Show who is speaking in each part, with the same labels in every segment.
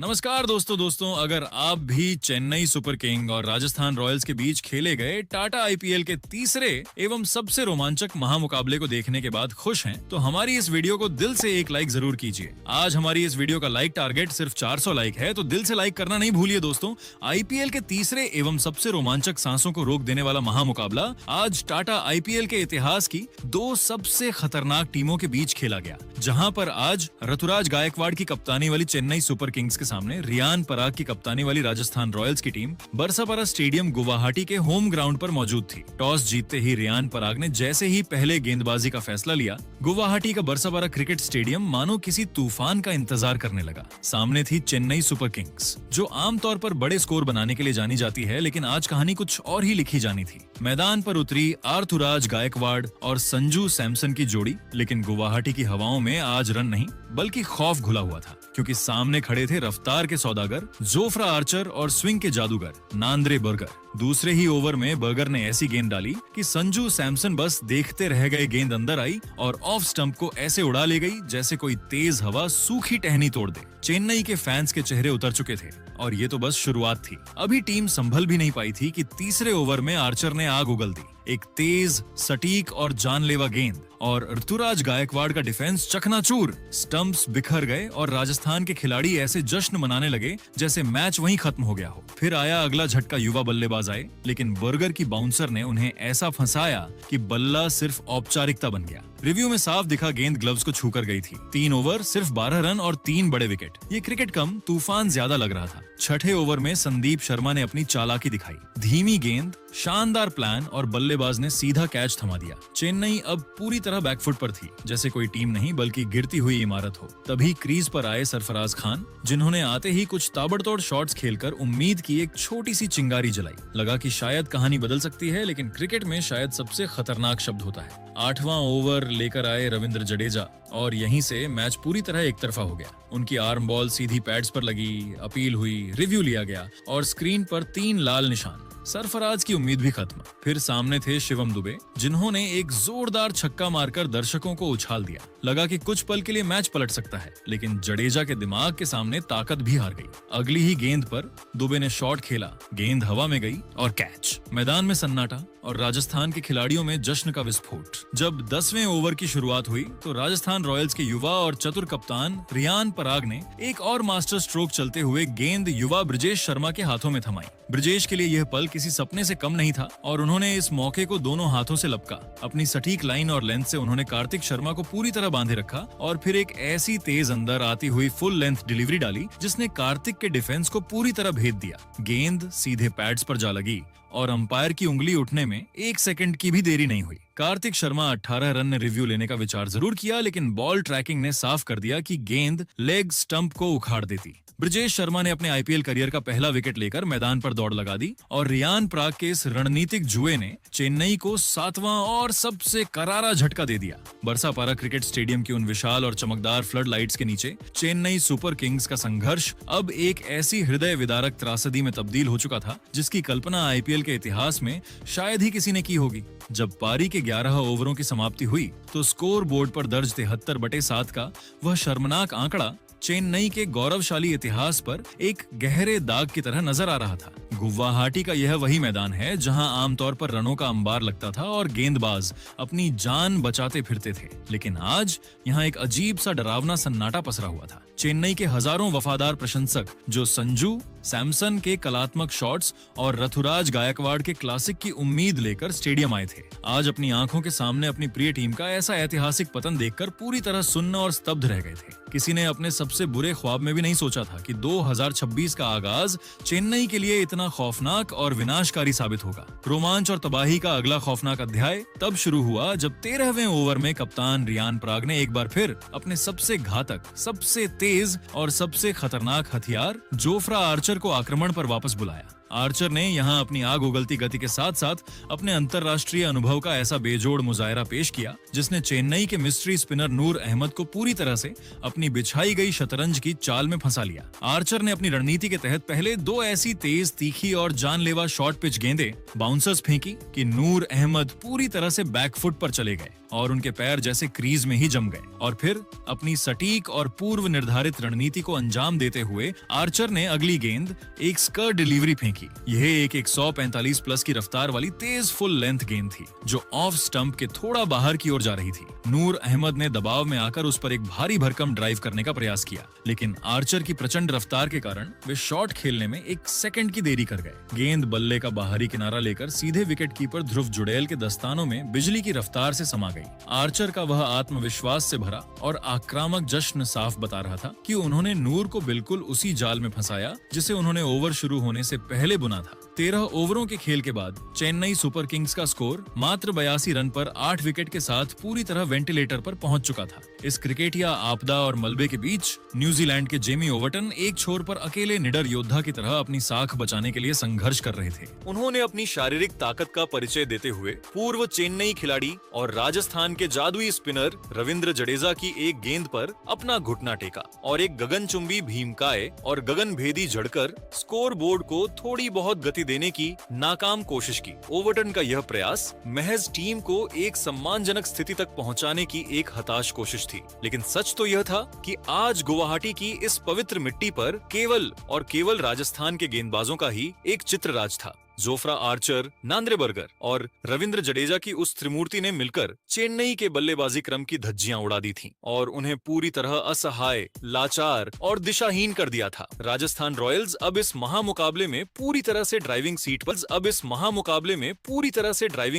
Speaker 1: नमस्कार दोस्तों अगर आप भी चेन्नई सुपर किंग और राजस्थान रॉयल्स के बीच खेले गए टाटा आईपीएल के तीसरे एवं सबसे रोमांचक महामुकाबले को देखने के बाद खुश हैं, तो हमारी इस वीडियो को दिल से एक लाइक जरूर कीजिए। आज हमारी इस वीडियो का लाइक टारगेट सिर्फ 400 लाइक है, तो दिल से लाइक करना नहीं भूलिए दोस्तों। आईपीएल के तीसरे एवं सबसे रोमांचक सांसों को रोक देने वाला महामुकाबला आज टाटा आईपीएल के इतिहास की दो सबसे खतरनाक टीमों के बीच खेला गया, जहां पर आज ऋतुराज गायकवाड़ की कप्तानी वाली चेन्नई सुपर किंग्स के सामने रियान पराग की कप्तानी वाली राजस्थान रॉयल्स की टीम बरसापारा स्टेडियम गुवाहाटी के होम ग्राउंड पर मौजूद थी। टॉस जीतते ही रियान पराग ने जैसे ही पहले गेंदबाजी का फैसला लिया, गुवाहाटी का बरसापारा क्रिकेट स्टेडियम मानो किसी तूफान का इंतजार करने लगा। सामने थी चेन्नई सुपर किंग्स, जो आमतौर पर बड़े स्कोर बनाने के लिए जानी जाती है, लेकिन आज कहानी कुछ और ही लिखी जानी थी। मैदान पर उतरी ऋतुराज गायकवाड़ और संजू सैमसन की जोड़ी, लेकिन गुवाहाटी की हवाओं में आज रन नहीं बल्कि खौफ घुला हुआ था, क्योंकि सामने खड़े थे रफ्तार के सौदागर जोफ्रा आर्चर और स्विंग के जादूगर नांद्रे बर्गर। दूसरे ही ओवर में बर्गर ने ऐसी गेंद डाली कि संजू सैमसन बस देखते रह गए। गेंद अंदर आई और ऑफ स्टंप को ऐसे उड़ा ले गई जैसे कोई तेज हवा सूखी टहनी तोड़ दे। चेन्नई के फैंस के चेहरे उतर चुके थे और ये तो बस शुरुआत थी। अभी टीम संभल भी नहीं पाई थी कि तीसरे ओवर में आर्चर ने आग उगल दी। एक तेज, सटीक और जानलेवा गेंद और ऋतुराज गायकवाड़ का डिफेंस चकनाचूर। स्टंप्स बिखर गए और राजस्थान के खिलाड़ी ऐसे जश्न मनाने लगे जैसे मैच वहीं खत्म हो गया हो। फिर आया अगला झटका, युवा बल्लेबाज आए, लेकिन बर्गर की बाउंसर ने उन्हें ऐसा फंसाया कि बल्ला सिर्फ औपचारिकता बन गया। रिव्यू में साफ दिखा गेंद ग्लव्स को छूकर गई थी। 3 ओवर, सिर्फ 12 रन और 3 बड़े विकेट। ये क्रिकेट कम तूफान ज्यादा लग रहा था। छठे ओवर में संदीप शर्मा ने अपनी चालाकी दिखाई। धीमी गेंद, शानदार प्लान और बल्लेबाज ने सीधा कैच थमा दिया। चेन्नई अब पूरी तरह बैकफुट पर थी, जैसे कोई टीम नहीं बल्कि गिरती हुई इमारत हो। तभी क्रीज पर आए सरफराज खान, जिन्होंने आते ही कुछ ताबड़तोड़ शॉट्स खेलकर उम्मीद की एक छोटी सी चिंगारी जलाई। लगा कि शायद कहानी बदल सकती है, लेकिन क्रिकेट में शायद सबसे खतरनाक शब्द होता है। 8वां ओवर लेकर आए रविंद्र जडेजा और यहीं से मैच पूरी तरह एक तरफा हो गया। उनकी आर्म बॉल सीधी पैड्स पर लगी, अपील हुई, रिव्यू लिया गया और स्क्रीन पर 3 लाल निशान। सरफराज की उम्मीद भी खत्म। फिर सामने थे शिवम दुबे, जिन्होंने एक जोरदार छक्का मारकर दर्शकों को उछाल दिया। लगा कि कुछ पल के लिए मैच पलट सकता है, लेकिन जडेजा के दिमाग के सामने ताकत भी हार गई। अगली ही गेंद पर दुबे ने शॉट खेला, गेंद हवा में गई और कैच। मैदान में सन्नाटा और राजस्थान के खिलाड़ियों में जश्न का विस्फोट। जब 10वें ओवर की शुरुआत हुई तो राजस्थान रॉयल्स के युवा और चतुर कप्तान रियान पराग ने एक और मास्टर स्ट्रोक चलते हुए गेंद युवा ब्रिजेश शर्मा के हाथों में थमाई। ब्रिजेश के लिए यह पल किसी सपने से कम नहीं था और उन्होंने इस मौके को दोनों हाथों से लपका। अपनी सटीक लाइन और लेंथ से उन्होंने कार्तिक शर्मा को पूरी तरह बांधे रखा और फिर एक ऐसी तेज अंदर आती हुई फुल लेंथ डिलीवरी डाली जिसने कार्तिक के डिफेंस को पूरी तरह भेद दिया। गेंद सीधे पैड्स पर जा लगी और अंपायर की उंगली उठने में 1 सेकंड की भी देरी नहीं हुई। कार्तिक शर्मा 18 रन ने रिव्यू लेने का विचार जरूर किया, लेकिन बॉल ट्रैकिंग ने साफ कर दिया कि गेंद लेग स्टंप को उखाड़ देती। ब्रिजेश शर्मा ने अपने आईपीएल करियर का पहला विकेट लेकर मैदान पर दौड़ लगा दी और रियान पराग के इस रणनीतिक जुए ने चेन्नई को 7वां और सबसे करारा झटका दे दिया। बरसापारा क्रिकेट स्टेडियम की उन विशाल और चमकदार फ्लड लाइट्स के नीचे चेन्नई सुपर किंग्स का संघर्ष अब एक ऐसी हृदय विदारक त्रासदी में तब्दील हो चुका था जिसकी कल्पना आईपीएल के इतिहास में शायद ही किसी ने की होगी। जब पारी के 11 ओवरों की समाप्ति हुई तो स्कोर बोर्ड पर दर्ज 73/7 का वह शर्मनाक आंकड़ा चेन्नई के गौरवशाली इतिहास पर एक गहरे दाग की तरह नजर आ रहा था। गुवाहाटी का यह वही मैदान है जहां आमतौर पर रनों का अंबार लगता था और गेंदबाज अपनी जान बचाते फिरते थे, लेकिन आज यहां एक अजीब सा डरावना सन्नाटा पसरा हुआ था। चेन्नई के हजारों वफादार प्रशंसक जो संजू सैमसन के कलात्मक शॉट्स और ऋतुराज गायकवाड़ के क्लासिक की उम्मीद लेकर स्टेडियम आए थे, आज अपनी आंखों के सामने अपनी प्रिय टीम का ऐसा ऐतिहासिक पतन देखकर पूरी तरह सुन्न और स्तब्ध रह गए थे। किसी ने अपने सबसे बुरे ख्वाब में भी नहीं सोचा था कि 2026 का आगाज चेन्नई के लिए इतना खौफनाक और विनाशकारी साबित होगा। रोमांच और तबाही का अगला खौफनाक अध्याय तब शुरू हुआ जब 13वें ओवर में कप्तान रियान पराग ने एक बार फिर अपने सबसे घातक, सबसे तेज और सबसे खतरनाक हथियार जोफ्रा आर्चर को आक्रमण पर वापस बुलाया। आर्चर ने यहां अपनी आग उगलती गति के साथ साथ अपने अंतर्राष्ट्रीय अनुभव का ऐसा बेजोड़ मुजाहरा पेश किया जिसने चेन्नई के मिस्ट्री स्पिनर नूर अहमद को पूरी तरह से अपनी बिछाई गई शतरंज की चाल में फंसा लिया। आर्चर ने अपनी रणनीति के तहत पहले 2 ऐसी तेज, तीखी और जानलेवा शॉर्ट पिच गेंदें बाउंसर्स फेंकी कि नूर अहमद पूरी तरह से बैकफुट पर चले गए और उनके पैर जैसे क्रीज में ही जम गए। और फिर अपनी सटीक और पूर्व निर्धारित रणनीति को अंजाम देते हुए आर्चर ने अगली गेंद एक स्कर डिलीवरी फेंकी। यह एक 145 प्लस की रफ्तार वाली तेज फुल लेंथ गेंद थी जो ऑफ स्टंप के थोड़ा बाहर की ओर जा रही थी। नूर अहमद ने दबाव में आकर उस पर एक भारी भरकम ड्राइव करने का प्रयास किया, लेकिन आर्चर की प्रचंड रफ्तार के कारण वे शॉट खेलने में एक सेकंड की देरी कर गए। गेंद बल्ले का बाहरी किनारा लेकर सीधे विकेट कीपर ध्रुव जुड़ैल के दस्तानों में बिजली की रफ्तार से समा गई। आर्चर का वह आत्मविश्वास से भरा और आक्रामक जश्न साफ बता रहा था कि उन्होंने नूर को बिल्कुल उसी जाल में फंसाया जिसे उन्होंने ओवर शुरू होने से पहले बुना था। 13 ओवरों के खेल के बाद चेन्नई सुपर किंग्स का स्कोर मात्र 82 रन पर 8 विकेट के साथ पूरी तरह वेंटिलेटर पर पहुंच चुका था। इस क्रिकेटिया आपदा और मलबे के बीच न्यूजीलैंड के जेमी ओवर्टन एक छोर पर अकेले निडर योद्धा की तरह अपनी साख बचाने के लिए संघर्ष कर रहे थे। उन्होंने अपनी शारीरिक ताकत का परिचय देते हुए पूर्व चेन्नई खिलाड़ी और राजस्थान के जादुई स्पिनर रविंद्र जडेजा की एक गेंद पर अपना घुटना टेका और एक गगनचुंबी भीमकाय और गगनभेदी झड़कर स्कोर बोर्ड को थोड़ी बहुत गति देने की नाकाम कोशिश की। ओवर्टन का यह प्रयास महज टीम को एक सम्मानजनक स्थिति तक पहुंचाने की एक हताश कोशिश थी, लेकिन सच तो यह था कि आज गुवाहाटी की इस पवित्र मिट्टी पर केवल और केवल राजस्थान के गेंदबाजों का ही एक चित्रराज था। जोफ्रा आर्चर, नांद्रे बर्गर और रविंद्र जडेजा की उस त्रिमूर्ति ने मिलकर चेन्नई के बल्लेबाजी क्रम की धज्जियां उड़ा दी थीं और उन्हें पूरी तरह असहाय, लाचार और दिशाहीन कर दिया था। राजस्थान रॉयल्स अब इस महामुकाबले में पूरी तरह से ड्राइविंग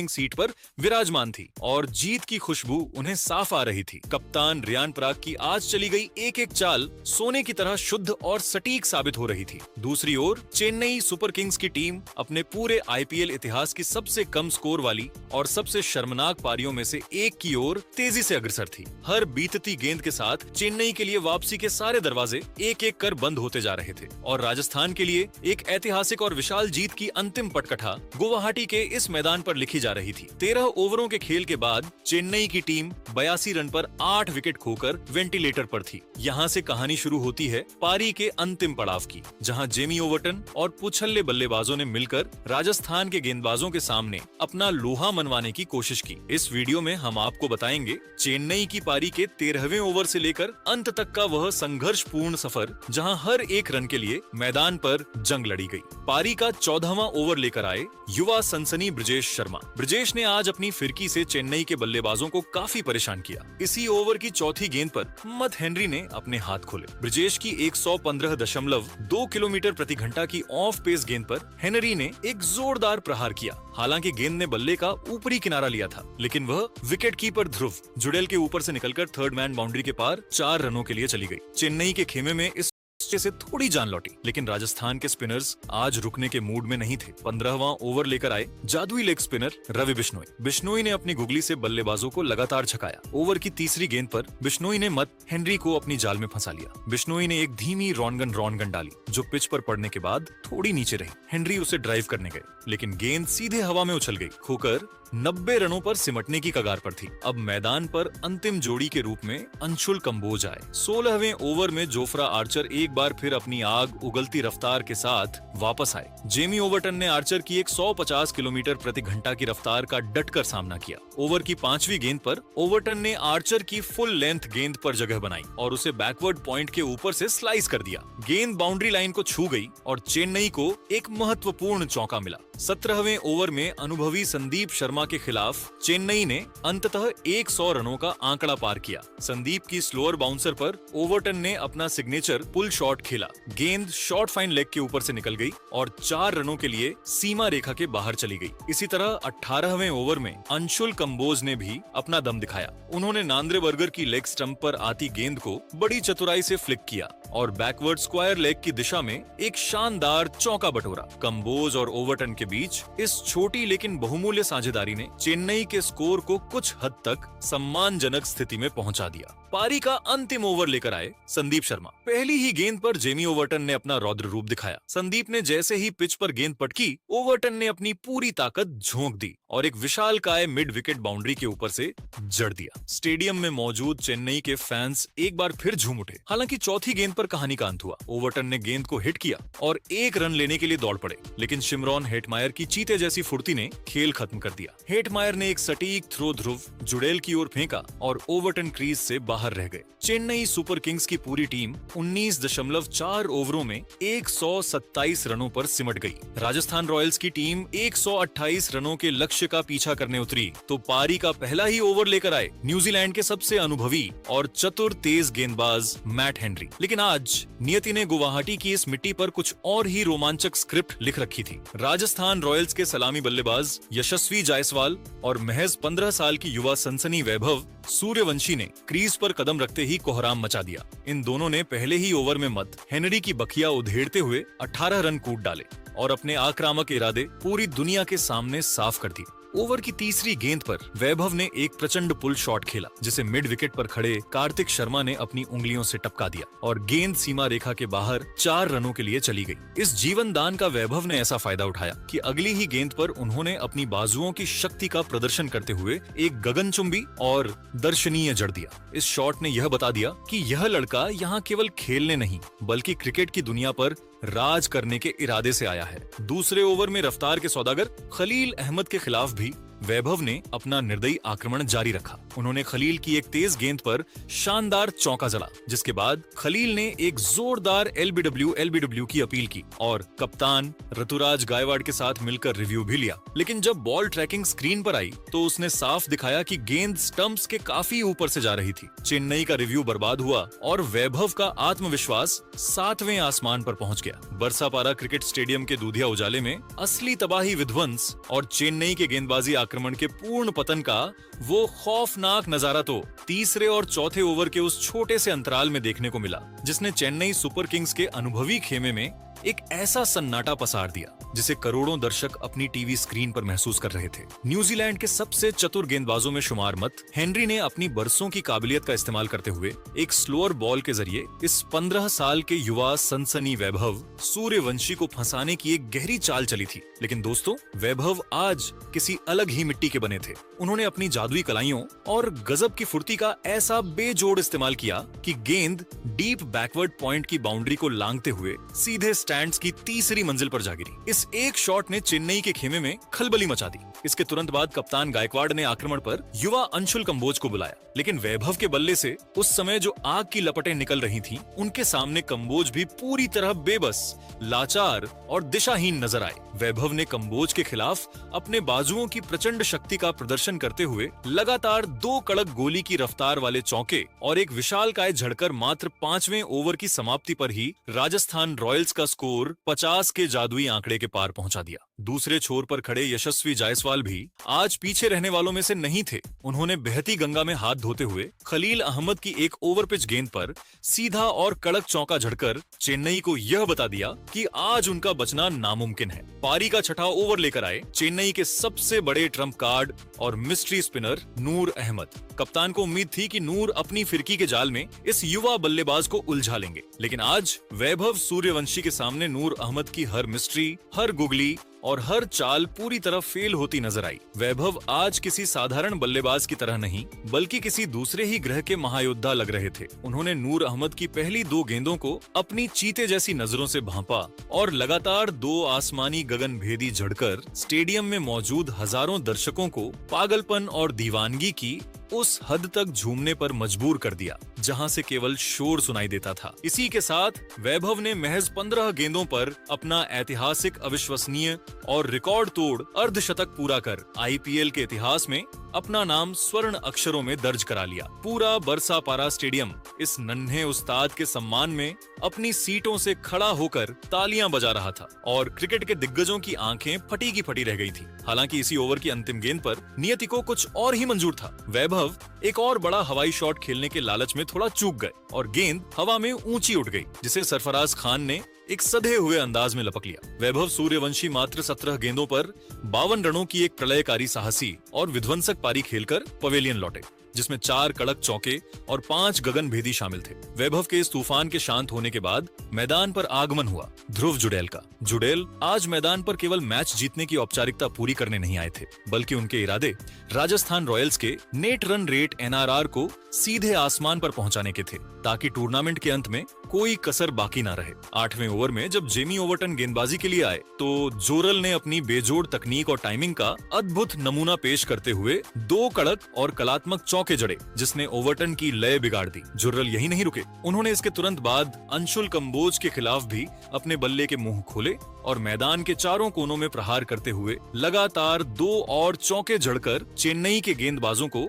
Speaker 1: सीट पर विराजमान थी और जीत की खुशबू उन्हें साफ आ रही थी। कप्तान रियान पराग की आज चली गई एक एक चाल सोने की तरह शुद्ध और सटीक साबित हो रही थी। दूसरी ओर चेन्नई सुपर किंग्स की टीम अपने पूरे आईपीएल इतिहास की सबसे कम स्कोर वाली और सबसे शर्मनाक पारियों में से एक की ओर तेजी से अग्रसर थी। हर बीतती गेंद के साथ चेन्नई के लिए वापसी के सारे दरवाजे एक एक कर बंद होते जा रहे थे और राजस्थान के लिए एक ऐतिहासिक और विशाल जीत की अंतिम पटकथा गुवाहाटी के इस मैदान पर लिखी जा रही थी। 13 ओवरों के खेल के बाद चेन्नई की टीम 82 रन पर 8 विकेट खोकर वेंटिलेटर पर थी। यहाँ से कहानी शुरू होती है पारी के अंतिम पड़ाव की, जहाँ जेमी ओवर्टन और पुछल्ले बल्लेबाजों ने मिलकर राजस्थान के गेंदबाजों के सामने अपना लोहा मनवाने की कोशिश की। इस वीडियो में हम आपको बताएंगे चेन्नई की पारी के 13वें ओवर से लेकर अंत तक का वह संघर्षपूर्ण सफर, जहां हर एक रन के लिए मैदान पर जंग लड़ी गई। पारी का 14वां ओवर लेकर आए युवा सनसनी ब्रिजेश शर्मा। ब्रिजेश ने आज अपनी फिरकी से चेन्नई के बल्लेबाजों को काफी परेशान किया। इसी ओवर की चौथी गेंद पर मत हेनरी ने अपने हाथ खोले। ब्रिजेश की 115.2 किलोमीटर प्रति घंटा की ऑफ पेस गेंद पर हेनरी ने एक जोरदार प्रहार किया। हालांकि गेंद ने बल्ले का ऊपरी किनारा लिया था, लेकिन वह विकेट कीपर ध्रुव जुड़ैल के ऊपर से निकलकर थर्ड मैन बाउंड्री के पार 4 रनों के लिए चली गई। चेन्नई के खेमे में इस से थोड़ी जान लौटी, लेकिन राजस्थान के स्पिनर्स आज रुकने के मूड में नहीं थे। 15वां ओवर लेकर आए जादुई लेग स्पिनर रवि बिश्नोई। बिश्नोई ने अपनी गुगली से बल्लेबाजों को लगातार छकाया। ओवर की तीसरी गेंद पर बिश्नोई ने मत हेनरी को अपनी जाल में फंसा लिया। बिश्नोई ने एक धीमी रॉनगन डाली जो पिच पर पड़ने के बाद थोड़ी नीचे रही। हेनरी उसे ड्राइव करने गए, लेकिन गेंद सीधे हवा में उछल गई, खोकर 90 रनों पर सिमटने की कगार पर थी। अब मैदान पर अंतिम जोड़ी के रूप में अंशुल कंबोज आए। 16वें ओवर में जोफ्रा आर्चर एक बार फिर अपनी आग उगलती रफ्तार के साथ वापस आए। जेमी ओवर्टन ने आर्चर की 150 किलोमीटर प्रति घंटा की रफ्तार का डटकर सामना किया। ओवर की 5वीं गेंद पर ओवर्टन ने आर्चर की फुल लेंथ गेंद पर जगह बनाई और उसे बैकवर्ड पॉइंट के ऊपर से स्लाइस कर दिया। गेंद बाउंड्री लाइन को छू गई और चेन्नई को एक महत्वपूर्ण चौका मिला। 17वें ओवर में अनुभवी संदीप शर्मा के खिलाफ चेन्नई ने अंततः 100 रनों का आंकड़ा पार किया। संदीप की स्लोअर बाउंसर पर ओवर्टन ने अपना सिग्नेचर पुल शॉट खेला। गेंद शॉर्ट फाइन लेग के ऊपर से निकल गई और 4 रनों के लिए सीमा रेखा के बाहर चली गई। इसी तरह 18वें ओवर में अंशुल कंबोज ने भी अपना दम दिखाया। उन्होंने नांद्रे बर्गर की लेग स्टंप पर आती गेंद को बड़ी चतुराई से फ्लिक किया और बैकवर्ड स्क्वायर लेग की दिशा में एक शानदार चौका बटोरा। कंबोज और ओवर्टन के बीच इस छोटी लेकिन बहुमूल्य साझेदारी ने चेन्नई के स्कोर को कुछ हद तक सम्मानजनक स्थिति में पहुंचा दिया। पारी का अंतिम ओवर लेकर आए संदीप शर्मा। पहली ही गेंद पर जेमी ओवर्टन ने अपना रौद्र रूप दिखाया। संदीप ने जैसे ही पिच पर गेंद पटकी, ओवर्टन ने अपनी पूरी ताकत झोंक दी और एक विशालकाय मिड विकेट बाउंड्री के ऊपर से जड़ दिया। स्टेडियम में मौजूद चेन्नई के फैंस एक बार फिर झूम उठे। हालांकि चौथी गेंद पर पर कहानी का अंत हुआ। ओवरटन ने गेंद को हिट किया और 1 रन लेने के लिए दौड़ पड़े, लेकिन शिमरॉन हेटमायर की चीते जैसी फुर्ती ने खेल खत्म कर दिया। हेटमायर ने एक सटीक थ्रो ध्रुव जुड़ेल की ओर फेंका और ओवरटन क्रीज से बाहर रह गए। चेन्नई सुपर किंग्स की पूरी टीम 19.4 ओवरों में 127 रनों पर सिमट गई। राजस्थान रॉयल्स की टीम 128 रनों के लक्ष्य का पीछा करने उतरी तो पारी का पहला ही ओवर लेकर आए न्यूजीलैंड के सबसे अनुभवी और चतुर तेज गेंदबाज मैट हेनरी। लेकिन आज नियति ने गुवाहाटी की इस मिट्टी पर कुछ और ही रोमांचक स्क्रिप्ट लिख रखी थी। राजस्थान रॉयल्स के सलामी बल्लेबाज यशस्वी जायसवाल और महज 15 साल की युवा सनसनी वैभव सूर्यवंशी ने क्रीज पर कदम रखते ही कोहराम मचा दिया। इन दोनों ने पहले ही ओवर में मत हेनरी की बखिया उधेड़ते हुए 18 रन कूट डाले और अपने आक्रामक इरादे पूरी दुनिया के सामने साफ कर दिए। ओवर की तीसरी गेंद पर वैभव ने एक प्रचंड पुल शॉट खेला, जिसे मिड विकेट पर खड़े कार्तिक शर्मा ने अपनी उंगलियों से टपका दिया और गेंद सीमा रेखा के बाहर 4 रनों के लिए चली गई। इस जीवन दान का वैभव ने ऐसा फायदा उठाया कि अगली ही गेंद पर उन्होंने अपनी बाजुओं की शक्ति का प्रदर्शन करते हुए एक गगनचुंबी और दर्शनीय जड़ दिया। इस शॉट ने यह बता दिया कि यह लड़का यहाँ केवल खेलने नहीं बल्कि क्रिकेट की दुनिया पर राज करने के इरादे से आया है। दूसरे ओवर में रफ्तार के सौदागर खलील अहमद के खिलाफ भी वैभव ने अपना निर्दयी आक्रमण जारी रखा। उन्होंने खलील की एक तेज गेंद पर शानदार चौका जड़ा, जिसके बाद खलील ने एक जोरदार एलबीडब्ल्यू की अपील की और कप्तान ऋतुराज गायकवाड़ के साथ मिलकर रिव्यू भी लिया। लेकिन जब बॉल ट्रैकिंग स्क्रीन पर आई तो उसने साफ दिखाया कि गेंद स्टंप्स के काफी ऊपर से जा रही थी। चेन्नई का रिव्यू बर्बाद हुआ और वैभव का आत्मविश्वास 7वें आसमान पर पहुंच गया। बरसापारा क्रिकेट स्टेडियम के दूधिया उजाले में असली तबाही विध्वंस और चेन्नई के गेंदबाजी आक्रमण के पूर्ण पतन का वो खौफनाक नजारा तो तीसरे और चौथे ओवर के उस छोटे से अंतराल में देखने को मिला, जिसने चेन्नई सुपर किंग्स के अनुभवी खेमे में एक ऐसा सन्नाटा पसार दिया जिसे करोड़ों दर्शक अपनी टीवी स्क्रीन पर महसूस कर रहे थे। न्यूजीलैंड के सबसे चतुर गेंदबाजों में शुमार मत हेनरी ने अपनी बरसों की काबिलियत का इस्तेमाल करते हुए एक स्लोअर बॉल के जरिए इस 15 साल के युवा सनसनी वैभव सूर्यवंशी को फंसाने की एक गहरी चाल चली थी। लेकिन दोस्तों, वैभव आज किसी अलग ही मिट्टी के बने थे। उन्होंने अपनी जादुई कलाइयों और गजब की फुर्ती का ऐसा बेजोड़ इस्तेमाल किया कि गेंद डीप बैकवर्ड पॉइंट की बाउंड्री को लांघते हुए सीधे स्टैंड्स की तीसरी मंजिल पर जा गिरी। इस एक शॉट ने चेन्नई के खेमे में खलबली मचा दी। इसके तुरंत बाद कप्तान गायकवाड़ ने आक्रमण पर युवा अंशुल कंबोज को बुलाया, लेकिन वैभव के बल्ले से उस समय जो आग की लपटें निकल रही थीं, उनके सामने कंबोज भी पूरी तरह बेबस, लाचार और दिशाहीन नजर आए। वैभव ने कंबोज के खिलाफ अपने बाजुओं की प्रचंड शक्ति का प्रदर्शन करते हुए लगातार 2 कड़क गोली की रफ्तार वाले चौके और एक विशालकाय झड़कर मात्र 5वें ओवर की समाप्ति पर ही राजस्थान रॉयल्स का स्कोर 50 के जादुई आंकड़े के पार पहुंचा दिया। दूसरे छोर पर खड़े यशस्वी जायसवाल भी आज पीछे रहने वालों में से नहीं थे। उन्होंने बहती गंगा में हाथ धोते हुए खलील अहमद की एक ओवर पिच गेंद पर सीधा और कड़क चौका झड़कर चेन्नई को यह बता दिया कि आज उनका बचना नामुमकिन है। पारी का छठा ओवर लेकर आए चेन्नई के सबसे बड़े ट्रम्प कार्ड और मिस्ट्री स्पिनर नूर अहमद। कप्तान को उम्मीद थी कि नूर अपनी फिरकी के जाल में इस युवा बल्लेबाज को उलझा लेंगे, लेकिन आज वैभव सूर्यवंशी के सामने नूर अहमद की हर मिस्ट्री, हर गुगली और हर चाल पूरी तरह फेल होती नजर आई। वैभव आज किसी साधारण बल्लेबाज की तरह नहीं बल्कि किसी दूसरे ही ग्रह के महायोद्धा लग रहे थे। उन्होंने नूर अहमद की पहली 2 गेंदों को अपनी चीते जैसी नजरों से भांपा और लगातार 2 आसमानी गगन भेदी झड़कर स्टेडियम में मौजूद हजारों दर्शकों को पागलपन और दीवानगी की उस हद तक झूमने पर मजबूर कर दिया जहां से केवल शोर सुनाई देता था। इसी के साथ वैभव ने महज 15 गेंदों पर अपना ऐतिहासिक, अविश्वसनीय और रिकॉर्ड तोड़ अर्धशतक पूरा कर आईपीएल के इतिहास में अपना नाम स्वर्ण अक्षरों में दर्ज करा लिया। पूरा बरसापारा स्टेडियम इस नन्हे उस्ताद के सम्मान में अपनी सीटों से खड़ा होकर तालियां बजा रहा था और क्रिकेट के दिग्गजों की आंखें फटी की फटी रह गई थी। हालांकि इसी ओवर की अंतिम गेंद पर नियति को कुछ और ही मंजूर था। वैभव एक और बड़ा हवाई शॉट खेलने के लालच में थोड़ा चूक गए और गेंद हवा में ऊंची उठ गई, जिसे सरफराज खान ने एक सधे हुए अंदाज में लपक लिया। वैभव सूर्यवंशी मात्र 17 गेंदों पर 52 रनों की एक प्रलयकारी साहसी और विध्वंसक पारी खेलकर पवेलियन लौटे, जिसमें 4 कड़क चौके और 5 गगन भेदी शामिल थे। वैभव के इस तूफान के शांत होने के बाद मैदान पर आगमन हुआ ध्रुव जुड़ेल का। जुड़ेल आज मैदान पर केवल मैच जीतने की औपचारिकता पूरी करने नहीं आए थे, बल्कि उनके इरादे राजस्थान रॉयल्स के नेट रन रेट NRR को सीधे आसमान पर पहुंचाने के थे, ताकि टूर्नामेंट के अंत में कोई कसर बाकी ना रहे। 8वें ओवर में जब जेमी ओवर्टन गेंदबाजी के लिए आए तो जोरल ने अपनी बेजोड़ तकनीक और टाइमिंग का अद्भुत नमूना पेश करते हुए 2 कड़क और कलात्मक चौके जड़े, जिसने ओवर्टन की लय बिगाड़ दी। जोरल यही नहीं रुके, उन्होंने इसके तुरंत बाद अंशुल कंबोज के खिलाफ भी अपने बल्ले के मुंह खोले और मैदान के चारों कोनों में प्रहार करते हुए लगातार 2 और चौके जड़कर चेन्नई के गेंदबाजों को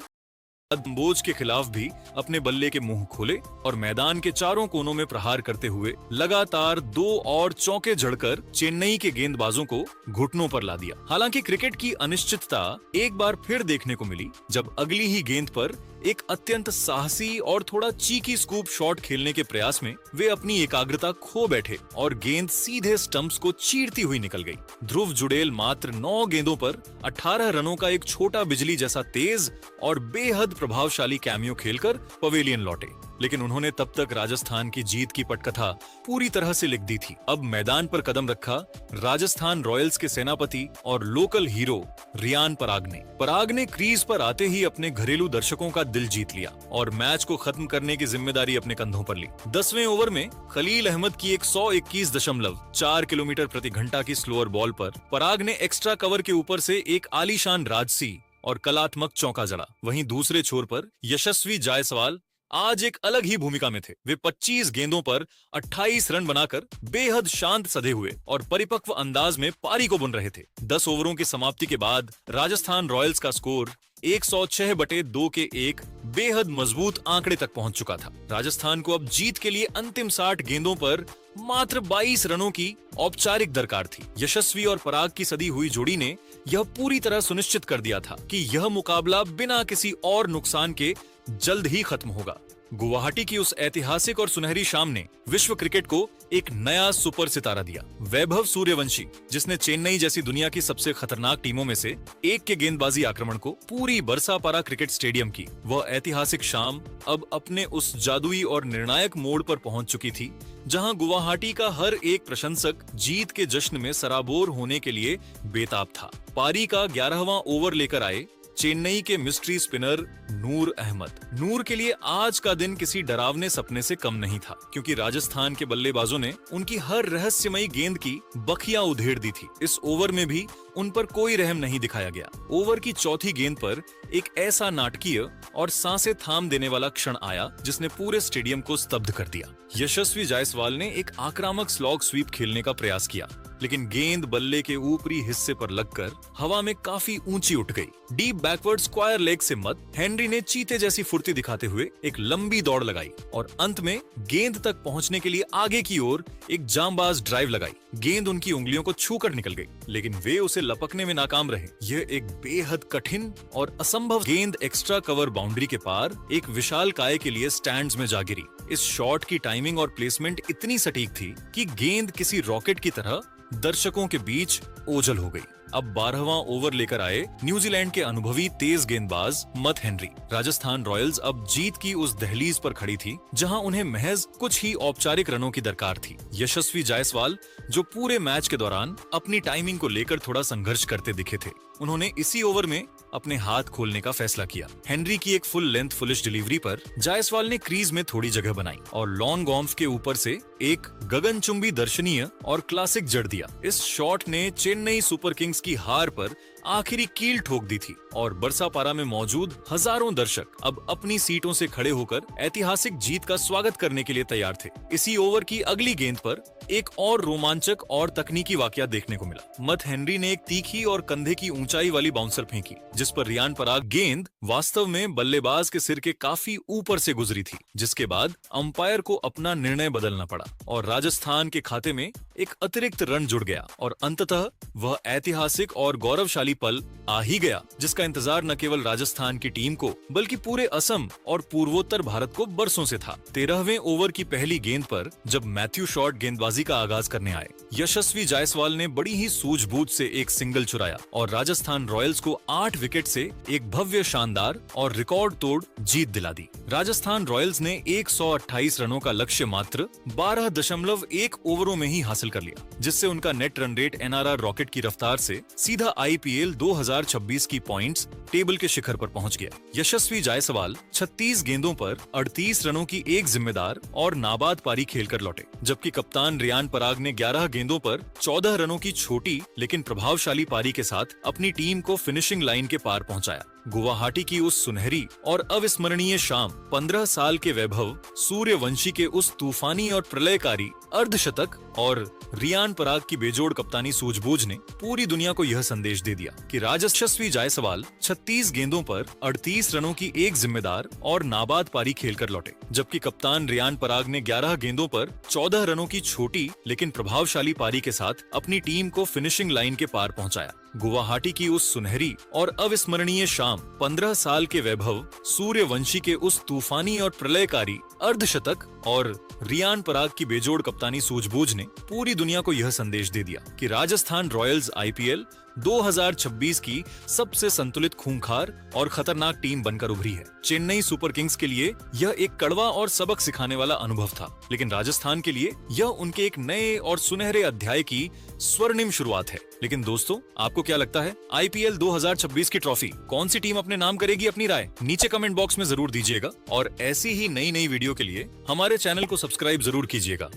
Speaker 1: कंबोज के खिलाफ भी अपने बल्ले के मुंह खोले और मैदान के चारों कोनों में प्रहार करते हुए लगातार 2 और चौके जड़कर चेन्नई के गेंदबाजों को घुटनों पर ला दिया। हालांकि क्रिकेट की अनिश्चितता एक बार फिर देखने को मिली जब अगली ही गेंद पर एक अत्यंत साहसी और थोड़ा चीकी स्कूप शॉट खेलने के प्रयास में वे अपनी एकाग्रता खो बैठे और गेंद सीधे स्टंप्स को चीरती हुई निकल गई। ध्रुव जुड़ेल मात्र 9 गेंदों पर 18 रनों का एक छोटा बिजली जैसा तेज और बेहद प्रभावशाली कैमियो खेलकर पवेलियन लौटे, लेकिन उन्होंने तब तक राजस्थान की जीत की पटकथा पूरी तरह से लिख दी थी। अब मैदान पर कदम रखा राजस्थान रॉयल्स के सेनापति और लोकल हीरो रियान पराग ने क्रीज पर आते ही अपने घरेलू दर्शकों का दिल जीत लिया और मैच को खत्म करने की जिम्मेदारी अपने कंधों पर ली। 10वें ओवर में खलील अहमद की एक 121.4 किलोमीटर प्रति घंटा की स्लोअर बॉल पर पराग ने एक्स्ट्रा कवर के ऊपर से एक आलीशान राजसी और कलात्मक चौका जड़ा। वहीं दूसरे छोर पर यशस्वी जायसवाल आज एक अलग ही भूमिका में थे। वे 25 गेंदों पर 28 रन बनाकर बेहद शांत सधे हुए और परिपक्व अंदाज में पारी को बुन रहे थे। 10 ओवरों की समाप्ति के बाद राजस्थान रॉयल्स का स्कोर 106/2 के एक बेहद मजबूत आंकड़े तक पहुंच चुका था। राजस्थान को अब जीत के लिए अंतिम 60 गेंदों पर मात्र 22 रनों की औपचारिक दरकार थी। यशस्वी और पराग की सदी हुई जोड़ी ने यह पूरी तरह सुनिश्चित कर दिया था कि यह मुकाबला बिना किसी और नुकसान के जल्द ही खत्म होगा। गुवाहाटी की उस ऐतिहासिक और सुनहरी शाम ने विश्व क्रिकेट को एक नया सुपर सितारा दिया। वैभव सूर्यवंशी, जिसने चेन्नई जैसी दुनिया की सबसे खतरनाक टीमों में से एक के गेंदबाजी आक्रमण को पूरी बरसापारा क्रिकेट स्टेडियम की वह ऐतिहासिक शाम अब अपने उस जादुई और निर्णायक मोड़ पर पहुंच चुकी थी जहां गुवाहाटी का हर एक प्रशंसक जीत के जश्न में सराबोर होने के लिए बेताब था। पारी का 11वां ओवर लेकर आए चेन्नई के मिस्ट्री स्पिनर नूर अहमद। नूर के लिए आज का दिन किसी डरावने सपने से कम नहीं था, क्योंकि राजस्थान के बल्लेबाजों ने उनकी हर रहस्यमयी गेंद की बखियां उधेड़ दी थी। इस ओवर में भी उन पर कोई रहम नहीं दिखाया गया। ओवर की चौथी गेंद पर एक ऐसा नाटकीय और सांसें थाम देने वाला क्षण आया जिसने पूरे स्टेडियम को स्तब्ध कर दिया। यशस्वी जायसवाल ने एक आक्रामक स्लॉग स्वीप खेलने का प्रयास किया, लेकिन गेंद बल्ले के ऊपरी हिस्से पर लगकर हवा में काफी ऊंची उठ गई। डीप बैकवर्ड स्क्वायर लेग से मत हेनरी ने चीते जैसी फुर्ती दिखाते हुए एक लंबी दौड़ लगाई और अंत में गेंद तक पहुंचने के लिए आगे की ओर एक जांबाज ड्राइव लगाई। गेंद उनकी उंगलियों को छूकर निकल गई, लेकिन वे उसे लपकने में नाकाम रहे। यह एक बेहद कठिन और असंभव गेंद एक्स्ट्रा कवर बाउंड्री के पार एक विशाल काय के लिए स्टैंड्स में जा गिरी। इस शॉट की टाइमिंग और प्लेसमेंट इतनी सटीक थी कि गेंद किसी रॉकेट की तरह दर्शकों के बीच ओझल हो गई। अब 12वां ओवर लेकर आए न्यूजीलैंड के अनुभवी तेज गेंदबाज मत हेनरी। राजस्थान रॉयल्स अब जीत की उस दहलीज पर खड़ी थी जहां उन्हें महज कुछ ही औपचारिक रनों की दरकार थी। यशस्वी जायसवाल, जो पूरे मैच के दौरान अपनी टाइमिंग को लेकर थोड़ा संघर्ष करते दिखे थे, उन्होंने इसी ओवर में अपने हाथ खोलने का फैसला किया। हेनरी की एक फुल लेंथ फुलिश डिलीवरी पर जायसवाल ने क्रीज में थोड़ी जगह बनाई और लॉन्ग ऑफ के ऊपर से एक गगनचुंबी दर्शनीय और क्लासिक जड़ दिया। इस शॉट ने चेन्नई सुपर किंग्स की हार पर आखिरी कील ठोक दी थी और बरसापारा में मौजूद हजारों दर्शक अब अपनी सीटों से खड़े होकर ऐतिहासिक जीत का स्वागत करने के लिए तैयार थे। इसी ओवर की अगली गेंद पर एक और रोमांचक और तकनीकी वाकया देखने को मिला। मत हेनरी ने एक तीखी और कंधे की ऊंचाई वाली बाउंसर फेंकी, जिस पर रियान पराग गेंद वास्तव में बल्लेबाज के सिर के काफी ऊपर से गुजरी थी, जिसके बाद अंपायर को अपना निर्णय बदलना पड़ा और राजस्थान के खाते में एक अतिरिक्त रन जुड़ गया और अंततः वह ऐतिहासिक और गौरवशाली पल आ ही गया जिसका इंतजार न केवल राजस्थान की टीम को बल्कि पूरे असम और पूर्वोत्तर भारत को बरसों से था। 13वें ओवर की पहली गेंद पर जब मैथ्यू शॉर्ट गेंदबाजी का आगाज करने आए, यशस्वी जायसवाल ने बड़ी ही सूझबूझ से एक सिंगल चुराया और राजस्थान रॉयल्स को 8 विकेट से एक भव्य, शानदार और रिकॉर्ड तोड़ जीत दिला दी। राजस्थान रॉयल्स ने 128 रनों का लक्ष्य मात्र 12.1 ओवरों में ही हासिल हासिल कर लिया, जिससे उनका net run rate NRR rocket की रफ्तार से सीधा आईपीएल 2026 की पॉइंट्स टेबल के शिखर पर पहुंच गया। यशस्वी जायसवाल 36 गेंदों पर 38 रनों की एक जिम्मेदार और नाबाद पारी खेलकर लौटे, जबकि कप्तान रियान पराग ने 11 गेंदों पर 14 रनों की छोटी लेकिन प्रभावशाली पारी के साथ अपनी टीम को फिनिशिंग लाइन के पार पहुंचाया। गुवाहाटी की उस सुनहरी और अविस्मरणीय शाम, 15 साल के वैभव सूर्यवंशी के उस तूफानी और प्रलयकारी अर्धशतक और रियान पराग की बेजोड़ कप्तानी सूझबूझ ने पूरी दुनिया को यह संदेश दे दिया कि यशस्वी जायसवाल 36 गेंदों पर 38 रनों की एक जिम्मेदार और नाबाद पारी खेलकर लौटे, जबकि कप्तान रियान पराग ने 11 गेंदों पर 14 रनों की छोटी लेकिन प्रभावशाली पारी के साथ अपनी टीम को फिनिशिंग लाइन के पार पहुंचाया। गुवाहाटी की उस सुनहरी और अविस्मरणीय शाम, 15 साल के वैभव सूर्यवंशी के उस तूफानी और प्रलयकारी अर्धशतक और रियान पराग की बेजोड़ कप्तानी सूझबूझ ने पूरी दुनिया को यह संदेश दे दिया कि राजस्थान रॉयल्स आईपीएल 2026 की सबसे संतुलित, खूंखार और खतरनाक टीम बनकर उभरी है। चेन्नई सुपर किंग्स के लिए यह एक कड़वा और सबक सिखाने वाला अनुभव था, लेकिन राजस्थान के लिए यह उनके एक नए और सुनहरे अध्याय की स्वर्णिम शुरुआत है। लेकिन दोस्तों, आपको क्या लगता है, आईपीएल 2026 की ट्रॉफी कौन सी टीम अपने नाम करेगी? अपनी राय नीचे कमेंट बॉक्स में जरूर दीजिएगा और ऐसी ही नई वीडियो के लिए हमारे चैनल को सब्सक्राइब जरूर कीजिएगा।